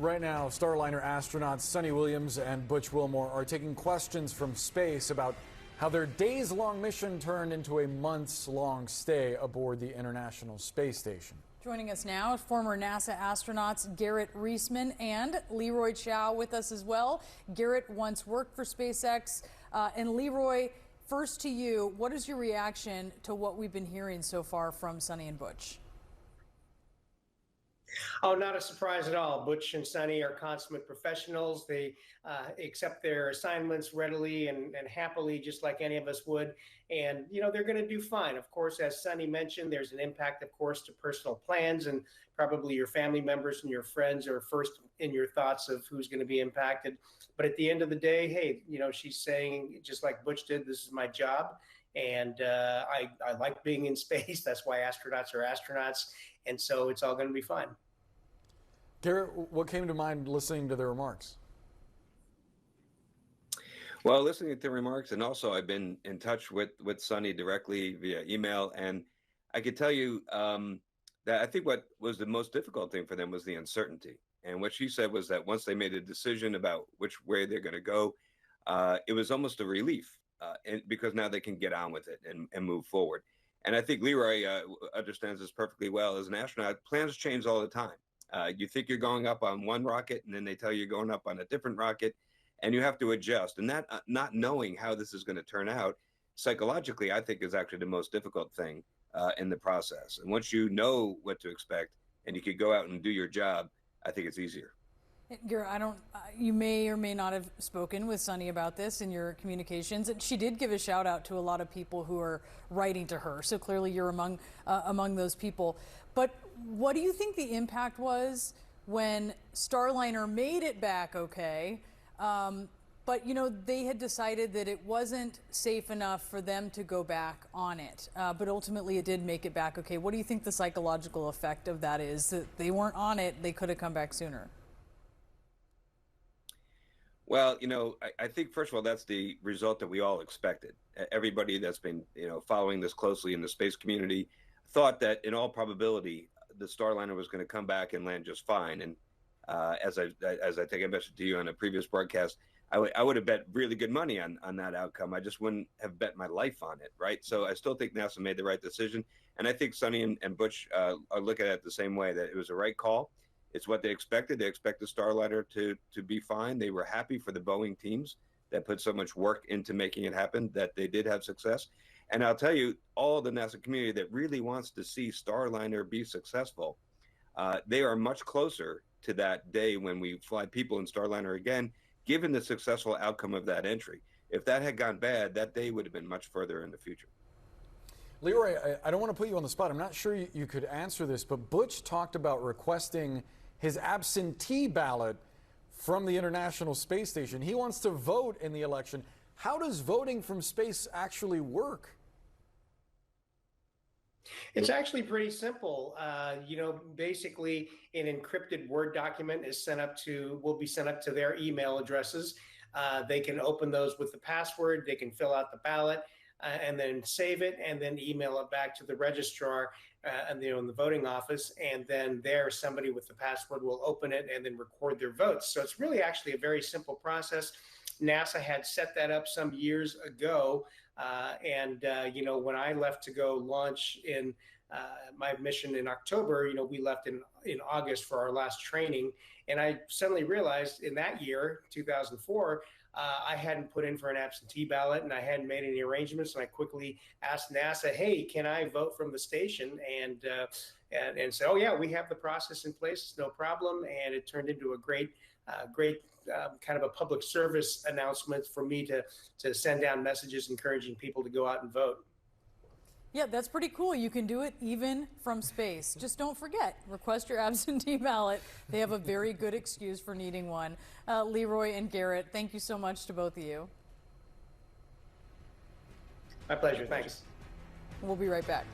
Right now, Starliner astronauts Sunny Williams and Butch Wilmore are taking questions from space about how their days-long mission turned into a months-long stay aboard the International Space Station. Joining us now, former NASA astronauts Garrett Reisman and Leroy Chiao with us as well. Garrett once worked for SpaceX. And Leroy, first to you, what is your reaction to what we've been hearing so far from Sunny and Butch? Oh, not a surprise at all. Butch and Sunny are consummate professionals. They accept their assignments readily and happily, just like any of us would. And, you know, they're going to do fine. Of course, as Sunny mentioned, there's an impact, of course, to personal plans, and probably your family members and your friends are first in your thoughts of who's going to be impacted. But at the end of the day, hey, you know, she's saying, just like Butch did, this is my job. And I like being in space. That's why astronauts are astronauts. And so it's all going to be fine. Garrett, what came to mind listening to their remarks? Well, listening to the remarks, and also I've been in touch with Sunny directly via email, and I could tell you that I think what was the most difficult thing for them was the uncertainty. And what she said was that once they made a decision about which way they're going to go, it was almost a relief, because now they can get on with it and move forward. And I think Leroy understands this perfectly well. As an astronaut, plans change all the time. You think you're going up on one rocket, and then they tell you you're going up on a different rocket, and you have to adjust. And that not knowing how this is going to turn out, psychologically, I think is actually the most difficult thing in the process. And once you know what to expect and you could go out and do your job, I think it's easier. Garrett, you may or may not have spoken with Sunny about this in your communications. And she did give a shout out to a lot of people who are writing to her. So clearly you're among those people. But what do you think the impact was when Starliner made it back okay? But, you know, they had decided that it wasn't safe enough for them to go back on it. But ultimately it did make it back okay. What do you think the psychological effect of that is? That they weren't on it, they could have come back sooner. Well, you know, I think, first of all, that's the result that we all expected. Everybody that's been, you know, following this closely in the space community thought that in all probability, the Starliner was going to come back and land just fine. And as I think I mentioned to you on a previous broadcast, I would have bet really good money on that outcome. I just wouldn't have bet my life on it, right? So I still think NASA made the right decision. And I think Sunny and Butch are looking at it the same way, that it was a right call. It's what they expected. They expected Starliner to be fine. They were happy for the Boeing teams that put so much work into making it happen, that they did have success. And I'll tell you, all the NASA community that really wants to see Starliner be successful, they are much closer to that day when we fly people in Starliner again, given the successful outcome of that entry. If that had gone bad, that day would have been much further in the future. Leroy, I don't want to put you on the spot. I'm not sure you could answer this, but Butch talked about requesting his absentee ballot from the International Space Station. He wants to vote in the election. How does voting from space actually work? It's actually pretty simple. You know, basically an encrypted Word document will be sent up to their email addresses. They can open those with the password. They can fill out the ballot and then save it and then email it back to the registrar and in the voting office. And then somebody with the password will open it and then record their votes. So it's really actually a very simple process. NASA had set that up some years ago. You know, when I left to go launch in my mission in October, you know, we left in August for our last training. And I suddenly realized in that year, 2004, I hadn't put in for an absentee ballot and I hadn't made any arrangements. And I quickly asked NASA, hey, can I vote from the station? And said, oh, yeah, we have the process in place. It's no problem. And it turned into a great kind of a public service announcement for me to send down messages encouraging people to go out and vote. Yeah, that's pretty cool. You can do it even from space. Just don't forget, request your absentee ballot. They have a very good excuse for needing one. Leroy and Garrett, thank you so much to both of you. My pleasure. Thanks. We'll be right back.